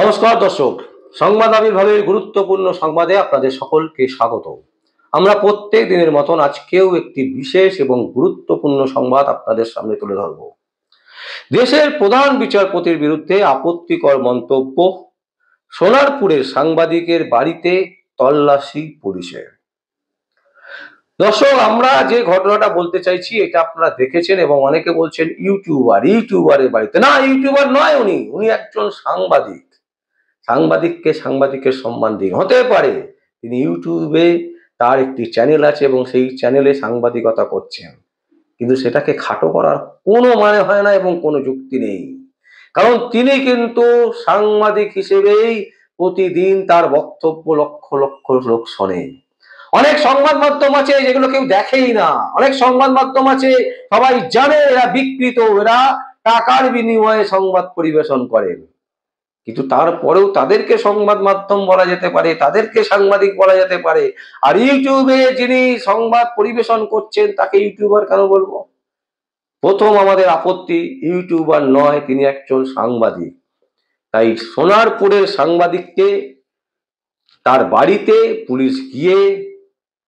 নমস্কার দর্শক, সংবাদ আবির্ভাবের গুরুত্বপূর্ণ সংবাদে আপনাদের সকলকে স্বাগত। আমরা প্রত্যেক দিনের মতন আজকেও একটি বিশেষ এবং গুরুত্বপূর্ণ সংবাদ আপনাদের সামনে তুলে ধরব। দেশের প্রধান বিচারপতির বিরুদ্ধে আপত্তিকর মন্তব্য, সোনারপুরের সাংবাদিকের বাড়িতে তল্লাশি পুলিশের। দর্শক, আমরা যে ঘটনাটা বলতে চাইছি এটা আপনারা দেখেছেন এবং অনেকে বলছেন ইউটিউবারের বাড়িতে। না, ইউটিউবার নয়, উনি একজন সাংবাদিক। সাংবাদিককে সাংবাদিকের সম্মান দিন। হতে পারে তিনি ইউটিউবে তার একটি চ্যানেল আছে এবং সেই চ্যানেলে সাংবাদিকতা করছেন, কিন্তু সেটাকে খাটো করার কোনো মানে হয় না এবং কোনো যুক্তি নেই। কারণ তিনি কিন্তু সাংবাদিক হিসেবেই প্রতিদিন তার বক্তব্য লক্ষ লক্ষ লোক শোনে। অনেক সংবাদ মাধ্যম আছে যেগুলো কেউ দেখেই না, অনেক সংবাদ মাধ্যম আছে সবাই জানে এরা বিকৃত, এরা টাকার বিনিময়ে সংবাদ পরিবেশন করেন, কিন্তু তারপরেও তাদেরকে সংবাদ মাধ্যম বলা যেতে পারে, তাদেরকে সাংবাদিক বলা যেতে পারে। আর ইউটিউবে যিনি সংবাদ পরিবেশন করছেন তাকে ইউটিউবার কেন বলবো? প্রথম আমাদের আপত্তি, ইউটিউবার নয়, তিনি একজন সাংবাদিক। তাই সোনারপুরের সাংবাদিককে তার বাড়িতে পুলিশ গিয়ে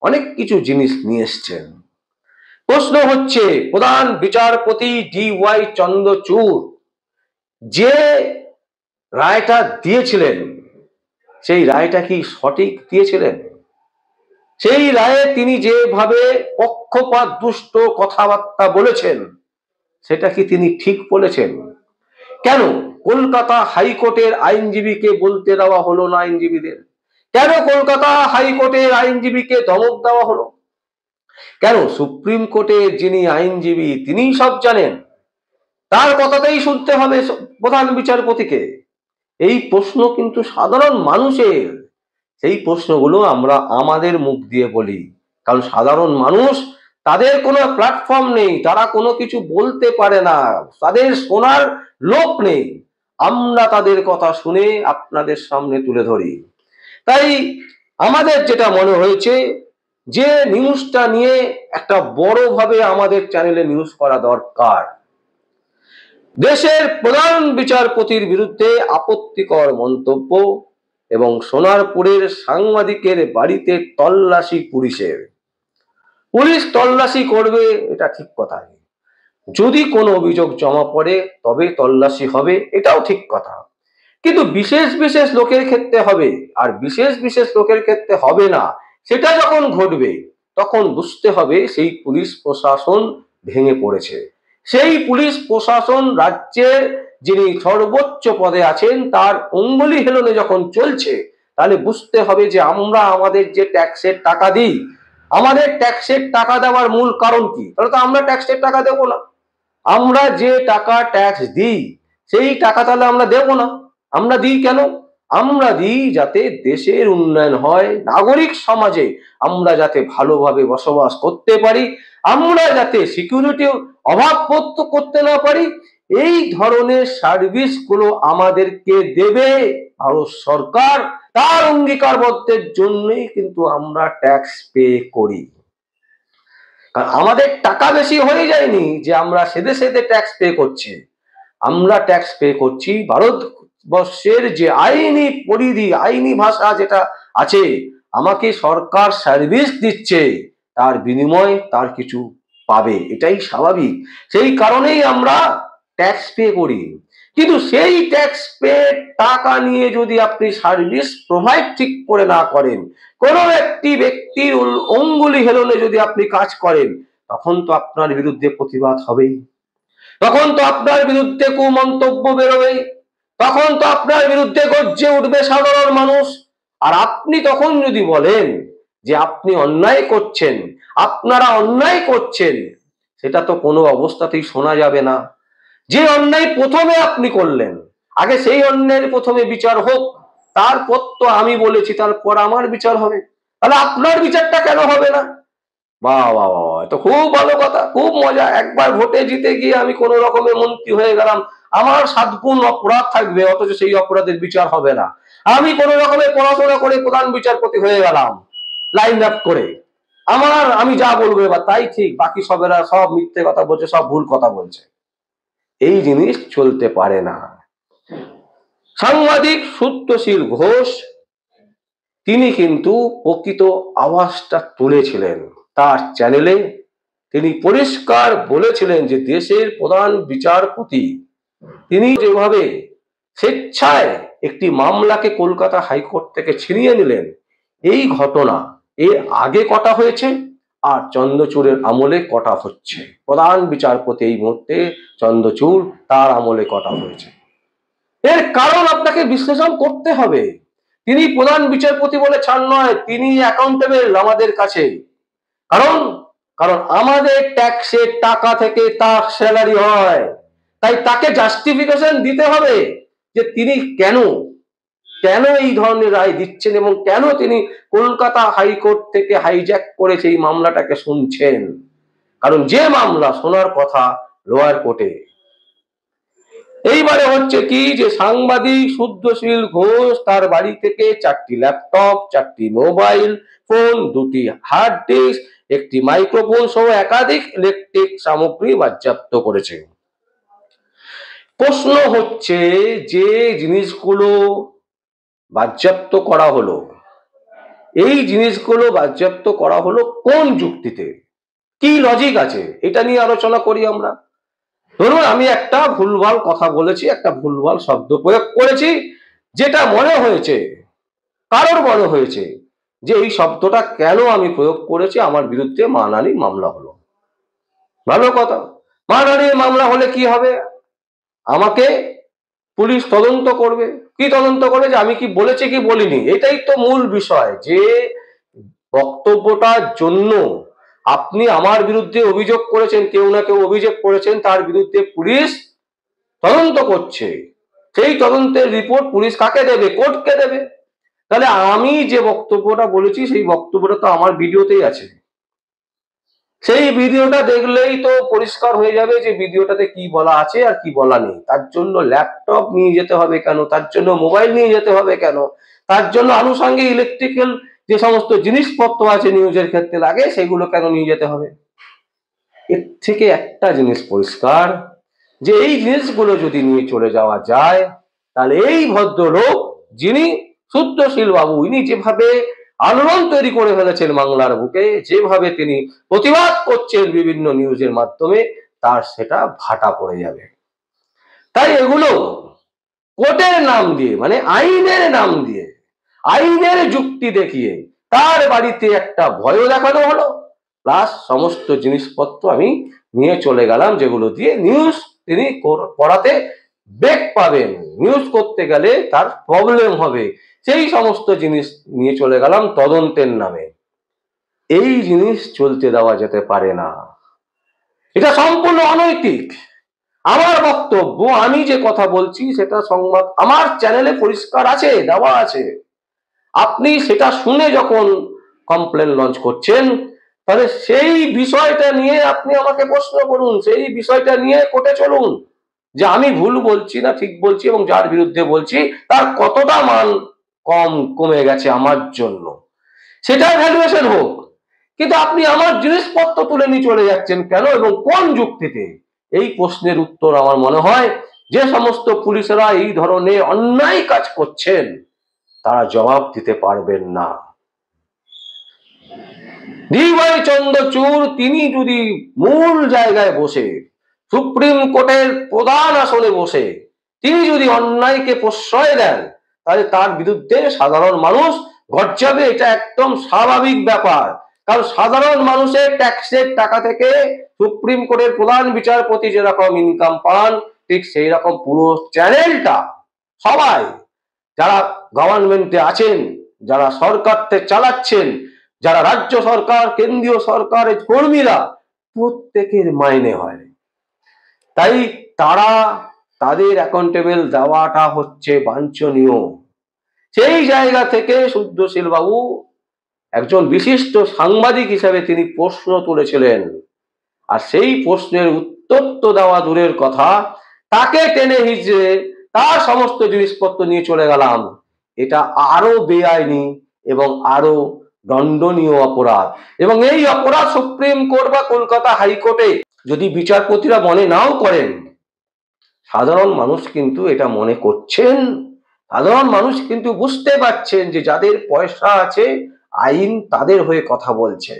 অনেক কিছু জিনিস নিয়ে এসছেন। প্রশ্ন হচ্ছে, প্রধান বিচারপতি DY চন্দ্রচূড় যে রায়টা দিয়েছিলেন সেই রায়টা কি সঠিক দিয়েছিলেন? সেই রায়ে তিনি যেভাবে পক্ষপাত দুষ্ট কথাবার্তা বলেছেন সেটা কি তিনি ঠিক বলেছেন? কেন কলকাতা হাইকোর্টের আইনজীবীকে বলতে দেওয়া হলো না আইনজীবীদের? কেন কলকাতা হাইকোর্টের আইনজীবীকে ধমক দেওয়া হলো? কেন সুপ্রিম কোর্টের যিনি আইনজীবী তিনি সব জানেন, তার কথাতেই শুনতে হবে প্রধান বিচারপতিকে? এই প্রশ্ন কিন্তু সাধারণ মানুষের। সেই প্রশ্নগুলো আমরা আমাদের মুখ দিয়ে বলি, কারণ সাধারণ মানুষ, তাদের কোনো প্ল্যাটফর্ম নেই, তারা কোনো কিছু বলতে পারে না, তাদের শোনার লোক নেই। আমরা তাদের কথা শুনে আপনাদের সামনে তুলে ধরি। তাই আমাদের যেটা মনে হয়েছে যে নিউজটা নিয়ে একটা বড়ভাবে আমাদের চ্যানেলে নিউজ করা দরকার। দেশের প্রধান বিচারপতির বিরুদ্ধে আপত্তিকর মন্তব্য এবং সোনারপুরের সাংবাদিকের বাড়িতে তল্লাশি পুলিশের। পুলিশ তল্লাশি করবে, এটা ঠিক কথা। যদি কোনো অভিযোগ জমা পড়ে তবে তল্লাশি হবে, এটাও ঠিক কথা। কিন্তু বিশেষ বিশেষ লোকের ক্ষেত্রে হবে, আর বিশেষ বিশেষ লোকের ক্ষেত্রে হবে না। সেটা যখন ঘটবে তখন বুঝতে হবে সেই পুলিশ প্রশাসন ভেঙে পড়েছে। সেই পুলিশ প্রশাসন রাজ্যের যিনি সর্বোচ্চ পদে আছেন তার অঙ্গুলি হেলনে যখন চলছে, তাহলে বুঝতে হবে যে আমরা আমাদের যে ট্যাক্সের টাকা দিই, আমাদের ট্যাক্সের টাকা দেওয়ার মূল কারণ কি? তাহলে তো আমরা ট্যাক্সের টাকা দেব না। আমরা যে টাকা ট্যাক্স দিই সেই টাকা তাহলে আমরা দেব না। আমরা দিই কেন? আমরা দিই যাতে দেশের উন্নয়ন হয়, নাগরিক সমাজে আমরা যাতে ভালোভাবে বসবাস করতে পারি, আমরা যাতে সিকিউরিটি অভাব করতে না পারি। এই ধরনের সার্ভিসগুলো আমাদেরকে দেবে ভারত সরকার। তার অঙ্গীকারবদ্ধের জন্যই কিন্তু আমরা ট্যাক্স পে করি। কারণ আমাদের টাকা বেশি হয়ে যায়নি যে আমরা সেদে সেদে ট্যাক্স পে করছি। আমরা ট্যাক্স পে করছি ভারতবর্ষের যে আইনি পরিধি, আইনি ভাষা যেটা আছে, আমাকে সরকার সার্ভিস দিচ্ছে, তার বিনিময়ে তার কিছু পাবে, এটাই স্বাভাবিক। সেই কারণেই আমরা ট্যাক্স পে করি। কিন্তু সেই ট্যাক্স পে টাকা নিয়ে যদি আপনি সার্ভিস প্রোভাইড ঠিক করে না করেন, কোনো একটি ব্যক্তির অঙ্গুলি হেলনে যদি আপনি কাজ করেন, তখন তো আপনার বিরুদ্ধে প্রতিবাদ হবেই, তখন তো আপনার বিরুদ্ধে কুমন্তব্য বেরোবেই, তখন তো আপনার বিরুদ্ধে গর্জে উঠবে সাধারণ মানুষ। আর আপনি তখন যদি বলেন যে আপনি অন্যায় করছেন, আপনারা অন্যায় করছেন, সেটা তো কোনো অবস্থাতেই শোনা যাবে না। যে অন্যায় প্রথমে আপনি করলেন, আগে সেই অন্যায়ের প্রথমে বিচার হোক, তারপর তো আমি বলেছি তারপর আমার বিচার হবে। তাহলে আপনার বিচারটা কেন হবে না? বাহ বাহ বাহ, তো খুব ভালো কথা, খুব মজা। একবার ভোটে জিতে গিয়ে আমি কোন রকমের মন্ত্রী হয়ে গেলাম, আমার 7 গুণ অপরাধ থাকবে, অথচ সেই অপরাধের বিচার হবে না। আমি কোন রকমের পড়াশোনা করে প্রধান বিচারপতি হয়ে গেলাম লাইন আপ করে, আমি যা বলবো এবার তাই ঠিক, বাকি সবেরা সব মিথ্যে কথা বলছে, সব ভুল কথা বলছে। এই জিনিস চলতে পারে না। সাংবাদিক সত্যশীল ঘোষ তিনি কিন্তু প্রকৃত আওয়াজটা তুলেছিলেন। তার চ্যানেলে তিনি পরিষ্কার বলেছিলেন যে দেশের প্রধান বিচারপতি তিনি যেভাবে স্বেচ্ছায় একটি মামলাকে কলকাতা হাইকোর্ট থেকে ছিনিয়ে নিলেন, এই ঘটনা এর আগে কটা হয়েছে আর চন্দ্রচূড়ের আমলে কটা হচ্ছে। প্রধান বিচারপতি এই মুহূর্তে চন্দ্রচূড়, তার আমলে কটা হয়েছে, এর কারণ আপনাকে বিশ্লেষণ করতে হবে। তিনি প্রধান বিচারপতি বলে ছাড় নয়, তিনি অ্যাকাউন্টেবল আমাদের কাছে। কারণ কারণ আমাদের ট্যাক্সের টাকা থেকে তার স্যালারি হয়, তাই তাকে জাস্টিফিকেশন দিতে হবে যে তিনি কেন কেন এই ধরনের রায় দিচ্ছেন এবং কেন তিনি কলকাতা হাইকোর্ট থেকে হাইজ্যাক করে সেই মামলাটাকে শুনছেন। কারণ যে মামলা শোনার কথা লোয়ার কোর্টে, এইবারে হচ্ছে কি যে সাংবাদিক শুদ্ধশীল ঘোষ তার বাড়ি থেকে 4টি ল্যাপটপ, 4টি মোবাইল ফোন, 2টি হার্ড ডিস্ক, একটি মাইক্রোফোন সহ একাধিক ইলেকট্রিক সামগ্রী বাজেয়াপ্ত করেছে। প্রশ্ন হচ্ছে যে জিনিসগুলো বাজেয়াপ্ত করা হলো, এই জিনিসগুলো বাজেয়াপ্ত করা হলো কোন যুক্তিতে, কি লজিক আছে, এটা নিয়ে আলোচনা করি আমরা। ধরুন আমি একটা ভুলভাল কথা বলেছি, একটা ভুলভাল শব্দ প্রয়োগ করেছি, যেটা মনে হয়েছে কারোর মনে হয়েছে যে এই শব্দটা কেন আমি প্রয়োগ করেছি, আমার বিরুদ্ধে মানহানি মামলা হলো। ভালো কথা, মানহানি মামলা হলে কি হবে, আমাকে পুলিশ তদন্ত করবে। কি তদন্ত করবে, যে আমি কি বলেছি কি বলিনি। এটাই তো মূল বিষয়, যে বক্তব্যটার জন্য আপনি আমার বিরুদ্ধে অভিযোগ করেছেন, কেউ না কেউ অভিযোগ করেছেন, তার বিরুদ্ধে পুলিশ তদন্ত করছে। সেই তদন্তের রিপোর্ট পুলিশ কাকে দেবে, কোর্টকে দেবে। তাহলে আমি যে বক্তব্যটা বলেছি সেই বক্তব্যটা তো আমার ভিডিওতেই আছে, সেই ভিডিওটা দেখলেই তো পরিষ্কার হয়ে যাবে যে ভিডিওটাতে কি বলা আছে আর কি বলা নেই। তার জন্য ল্যাপটপ নিয়ে যেতে হবে কেন, তার জন্য মোবাইল নিয়ে যেতে হবে কেন, তার জন্য আনুষঙ্গিক ইলেকট্রিক্যাল যে সমস্ত জিনিসপত্র আছে নিউজের ক্ষেত্রে লাগে সেগুলো কেন নিয়ে যেতে হবে। এর থেকে একটা জিনিস পরিষ্কার, যে এই জিনিসগুলো যদি নিয়ে চলে যাওয়া যায়, তাহলে এই ভদ্রলোক যিনি শুদ্ধশীল বাবু, ইনি যেভাবে আলোড়ন তৈরি করে ফেলেছেন বাংলার বুকে, যেভাবে তিনি প্রতিবাদ করছেন বিভিন্ন নিউজের মাধ্যমে, তার সেটা ভাটা পড়ে যাবে। তাই এগুলো কোর্টের নাম দিয়ে, মানে আইনের নাম দিয়ে, আইনের যুক্তি দেখিয়ে তার বাড়িতে একটা ভয়ও দেখানো হলো, প্লাস সমস্ত জিনিসপত্র আমি নিয়ে চলে গেলাম, যেগুলো দিয়ে নিউজ তিনি করাতে বেগ পাবেন, নিউজ করতে গেলে তার প্রবলেম হবে, সেই সমস্ত জিনিস নিয়ে চলে গেলাম তদন্তের নামে। এই জিনিস চলতে দেওয়া যেতে পারে না, এটা সম্পূর্ণ অনৈতিক। আমার বক্তব্য, আমি যে কথা বলছি সেটা সংবাদ আমার চ্যানেলে পরিষ্কার আছে, দেওয়া আছে। আপনি সেটা শুনে যখন কমপ্লেন লঞ্চ করছেন, তাহলে সেই বিষয়টা নিয়ে আপনি আমাকে প্রশ্ন করুন, সেই বিষয়টা নিয়ে কোর্টে চলুন, যে আমি ভুল বলছি না ঠিক বলছি, এবং যার বিরুদ্ধে বলছি তার কতটা মান কমে গেছে আমার জন্য, সেটা ভ্যালুয়েশন হোক। কিন্তু আপনি আমার জিনিসপত্র তুলে নিয়ে চলে যাচ্ছেন কেন এবং কোন যুক্তিতে, এই প্রশ্নের উত্তর আমার মনে হয় যে সমস্ত পুলিশেরা এই ধরনের অন্যায় কাজ করছেন তারা জবাব দিতে পারবেন না। ডিওয়াই চন্দ্রচূড় তিনি যদি মূল জায়গায় বসে, সুপ্রিম কোর্টের প্রধান আসনে বসে তিনি যদি অন্যায়কে প্রশ্রয় দেন, তাহলে তার বিরুদ্ধে সাধারণ মানুষ গর্জাবে, এটা একদম স্বাভাবিক ব্যাপার। কারণ সাধারণ মানুষের ট্যাক্সের টাকা থেকে সুপ্রিম কোর্টের প্রধান বিচারপতি যেরকম ইনকাম পান, ঠিক সেই রকম পুরো চ্যানেলটা সবাই যারা গভর্নমেন্টে আছেন, যারা সরকারকে চালাচ্ছেন, যারা রাজ্য সরকার কেন্দ্রীয় সরকারের কর্মীরা, প্রত্যেকের মাইনে হয়। তাই তারা তাদের অ্যাকাউন্টেবল দেওয়াটা হচ্ছে বাঞ্ছনীয়। সেই জায়গা থেকে শুদ্ধশীল বাবু একজন বিশিষ্ট সাংবাদিক হিসেবে তিনি প্রশ্ন তুলেছিলেন, আর সেই প্রশ্নের উত্তর তো দেওয়া দূরের কথা, তাকে টেনে হিচড়ে তার সমস্ত জিনিসপত্র নিয়ে চলে গেলাম, এটা আরো বেআইনি এবং আরো দণ্ডনীয় অপরাধ। এবং এই অপরাধ সুপ্রিম কোর্ট বা কলকাতা হাইকোর্টে যদি বিচারপতিরা মনে নাও করেন, সাধারণ মানুষ কিন্তু এটা মনে করছেন সাধারণ মানুষ কিন্তু বুঝতে পারছেন যে যাদের পয়সা আছে আইন তাদের হয়ে কথা বলছে।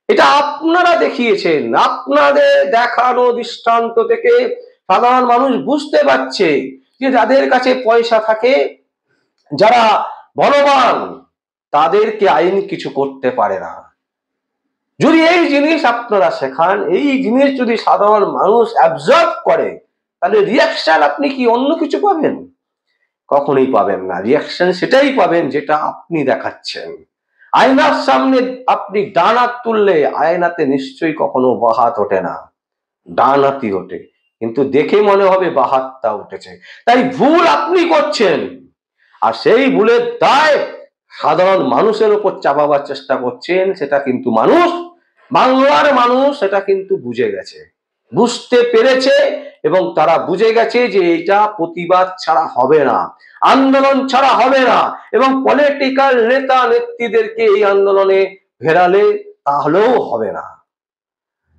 এটা আপনারা দেখিয়েছেন, আপনাদের দেখানো দৃষ্টান্ত থেকে সাধারণ মানুষ বুঝতে পারছে যে যাদের কাছে পয়সা থাকে, যারা বলবান, তাদেরকে আইন কিছু করতে পারে না। যদি এই জিনিস আপনারা শেখান, এই জিনিস যদি সাধারণ মানুষ অ্যাবজর্ব করে, তাহলে রিয়াকশন আপনি কি অন্য কিছু পাবেন? কখনোই পাবেন না। রিয়াকশন সেটাই পাবেন যেটা আপনি দেখাচ্ছেন। আয়নার সামনে আপনি ডান হাত তুললে আয়নাতে নিশ্চয়ই কখনো বাঁ হাত ওঠে না, ডান হাতই ওঠে, কিন্তু দেখে মনে হবে বাঁ হাতটা উঠেছে। তাই ভুল আপনি করছেন, আর সেই ভুলের দায় সাধারণ মানুষের উপর চাপাবার চেষ্টা করছেন। সেটা কিন্তু মানুষ, বাংলার মানুষ সেটা কিন্তু বুঝে গেছে, বুঝতে পেরেছে, এবং তারা বুঝে গেছে যে এটা প্রতিবাদ ছাড়া হবে না, আন্দোলন ছাড়া হবে না, এবং পলিটিক্যাল নেতা নেত্রীদেরকে এই আন্দোলনে ঘেরালে তাহলেও হবে না।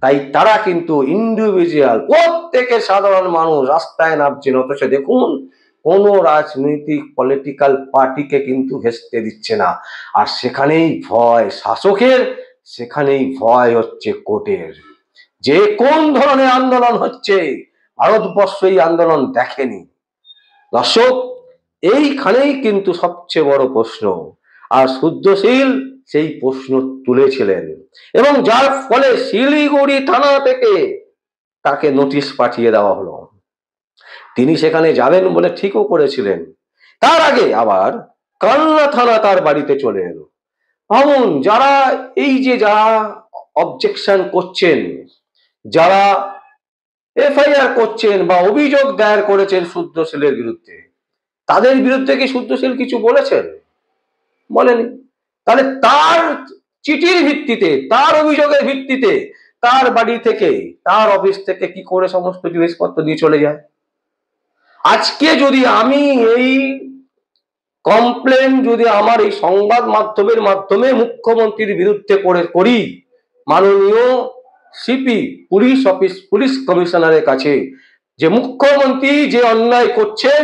তাই তারা কিন্তু ইন্ডিভিজুয়াল, প্রত্যেকে সাধারণ মানুষ রাস্তায় নামছেন। অথচ দেখুন, কোন রাজনৈতিক পলিটিক্যাল পার্টিকে কিন্তু ঘেঁষতে দিচ্ছে না। আর সেখানেই ভয় শাসকের, সেখানেই ভয় হচ্ছে কোর্টের। যে কোন ধরনের আন্দোলন হচ্ছে, ভারতবর্ষ এই আন্দোলন দেখেনি। দর্শক, এইখানেই কিন্তু সবচেয়ে বড় প্রশ্ন। আর শুদ্ধশীল সেই প্রশ্ন তুলেছিলেন, এবং যার ফলে শিলিগুড়ি থানা থেকে তাকে নোটিশ পাঠিয়ে দেওয়া হলো। তিনি সেখানে যাবেন বলে ঠিকও করেছিলেন। তার আগে আবার কালনা থানা তার বাড়িতে চলে এলো। ভাবুন, যারা এই যে যারা অবজেকশন করছেন, যারা এফআইআর করছেন বা অভিযোগ দায়ের করেছেন শুদ্ধশীলের বিরুদ্ধে, তাদের বিরুদ্ধে কি শুদ্ধশীল কিছু বলেছেন? বলেনি। তাহলে তার চিঠির ভিত্তিতে, তার অভিযোগের ভিত্তিতে তার বাড়ি থেকে, তার অফিস থেকে কি করে সমস্ত জিনিসপত্র দিয়ে চলে যায়? আজকে যদি আমি এই কমপ্লেন যদি আমার এই সংবাদ মাধ্যমের মাধ্যমে মুখ্যমন্ত্রীর বিরুদ্ধে করি, মাননীয় সিপি পুলিশ অফিস, পুলিশ কমিশনারের কাছে, যে মুখ্যমন্ত্রী যে অন্যায় করছেন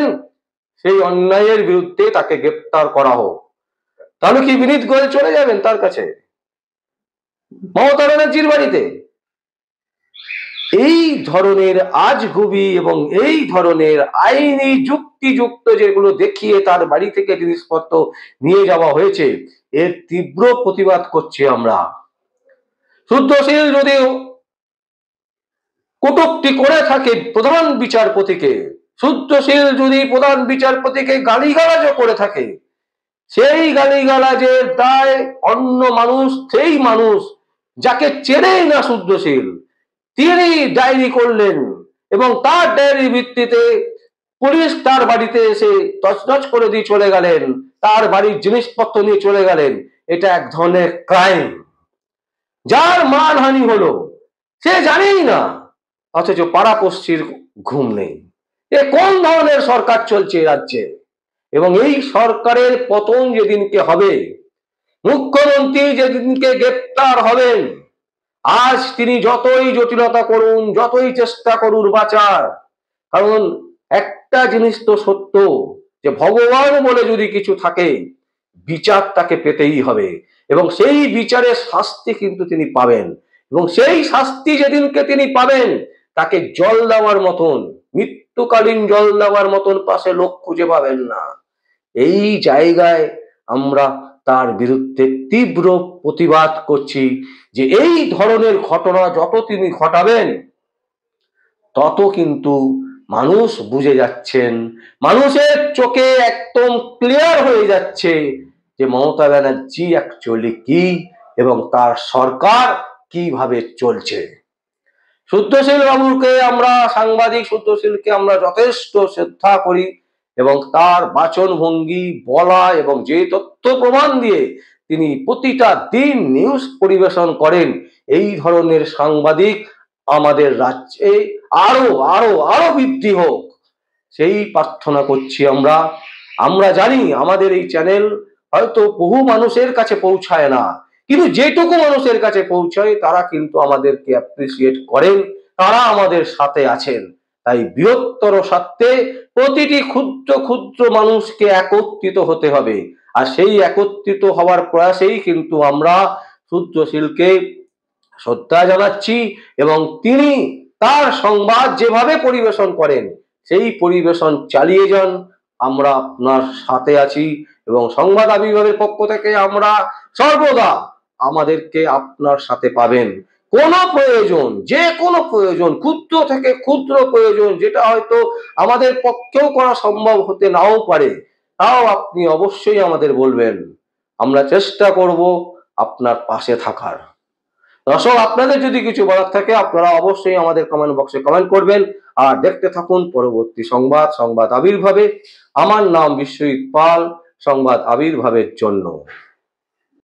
সেই অন্যায়ের বিরুদ্ধে তাকে গ্রেপ্তার করা হোক, তাহলে কি বিনীত গোয়েল চলে যাবেন তার কাছে, মমতা ব্যানার্জির বাড়িতে? এই ধরনের আজগুবি এবং এই ধরনের আইনি যুক্তিযুক্ত যেগুলো দেখিয়ে তার বাড়ি থেকে জিনিসপত্র নিয়ে যাওয়া হয়েছে, এর তীব্র প্রতিবাদ করছি আমরা। শুদ্ধশীল যদিও কটূক্তি করে থাকে প্রধান বিচারপতিকে, শুদ্ধশীল যদি প্রধান বিচারপতিকে গালিগালাজও করে থাকে, সেই গালিগালাজের দায় অন্য মানুষ, সেই মানুষ যাকে চেনেই না শুদ্ধশীল, তিনি ডায়েরি করলেন, এবং তার ডায়েরির ভিত্তিতে পুলিশ তার বাড়িতে এসে তছনছ করে দিয়ে চলে গেলেন, তার বাড়ির জিনিসপত্র নিয়ে চলে গেলেন। এটা এক ধরনের ক্রাইম, যার মানহানি হলো সে জানেই না, অথচ পাড়াপড়শির ঘুম নেই। এ কোন ধরনের সরকার চলছে রাজ্যে? এবং এই সরকারের পতন যেদিনকে হবে, মুখ্যমন্ত্রী যেদিনকে গ্রেপ্তার হবেন, আজ তিনি যতই জটিলতা করুন, যতই চেষ্টা করুন বাঁচার, কারণ একটা জিনিস তো সত্য, যে ভগবান বলে যদি কিছু থাকে, বিচার তাকে পেতেই হবে, এবং সেই বিচারের শাস্তি কিন্তু তিনি পাবেন। এবং সেই শাস্তি যেদিনকে তিনি পাবেন, তাকে জল দেওয়ার মতন, মৃত্যুকালীন জল দেওয়ার মতন পাশে লোক খুঁজে পাবেন না। এই জায়গায় আমরা তার বিরুদ্ধে তীব্র প্রতিবাদ করছি, যে এই ধরনের ঘটনা যত তিনি ঘটাবেন, তত কিন্তু মানুষ বুঝে যাচ্ছেন, মানুষের চোখে একদম ক্লিয়ার হয়ে যাচ্ছে যে মমতা ব্যানার্জি অ্যাকচুয়ালি কি, এবং তার সরকার কিভাবে চলছে। শুদ্ধশীল বাবুকে আমরা, সাংবাদিক শুদ্ধশীলকে আমরা যথেষ্ট শ্রদ্ধা করি, এবং তার বাচন ভঙ্গি, বলা, এবং যে তথ্য প্রমাণ দিয়ে তিনি প্রতিটা দিন নিউজ পরিবেশন করেন, এই ধরনের সাংবাদিক আমাদের রাজ্যে আরো আরো আরো বৃদ্ধি হোক, সেই প্রার্থনা করছি আমরা। আমরা জানি আমাদের এই চ্যানেল হয়তো বহু মানুষের কাছে পৌঁছায় না, কিন্তু যেটুকু মানুষের কাছে পৌঁছায় তারা কিন্তু আমাদেরকে অ্যাপ্রিসিয়েট করেন, তারা আমাদের সাথে আছেন। তাই বৃহত্তর স্বার্থে প্রতিটি ক্ষুদ্র ক্ষুদ্র মানুষকে একত্রিত হতে হবে। আর সেই একত্রিত হওয়ার প্রয়াসেই কিন্তু আমরা সূর্যশীলকে শ্রদ্ধা জানাচ্ছি এবং তিনি তার সংবাদ যেভাবে পরিবেশন করেন সেই পরিবেশন চালিয়ে যান। আমরা আপনার সাথে আছি এবং সংবাদ আবির্ভাবের পক্ষ থেকে আমরা সর্বদা আমাদেরকে আপনার সাথে পাবেন। কোনো প্রয়োজন, যে কোনো প্রয়োজন, ক্ষুদ্র থেকে ক্ষুদ্র প্রয়োজন যেটা হয়তো আমাদের পক্ষেও করা সম্ভব হতে নাও পারে, তাও আপনি অবশ্যই আমাদের বলবেন। আমরা চেষ্টা করব আপনার পাশে থাকার। দর্শক, আপনাদের যদি কিছু বলার থাকে আপনারা অবশ্যই আমাদের কমেন্ট বক্সে কমেন্ট করবেন। আর দেখতে থাকুন পরবর্তী সংবাদ আবির্ভাবে। আমার নাম বিশ্বজিৎ পাল, সংবাদ আবির্ভাবের জন্য।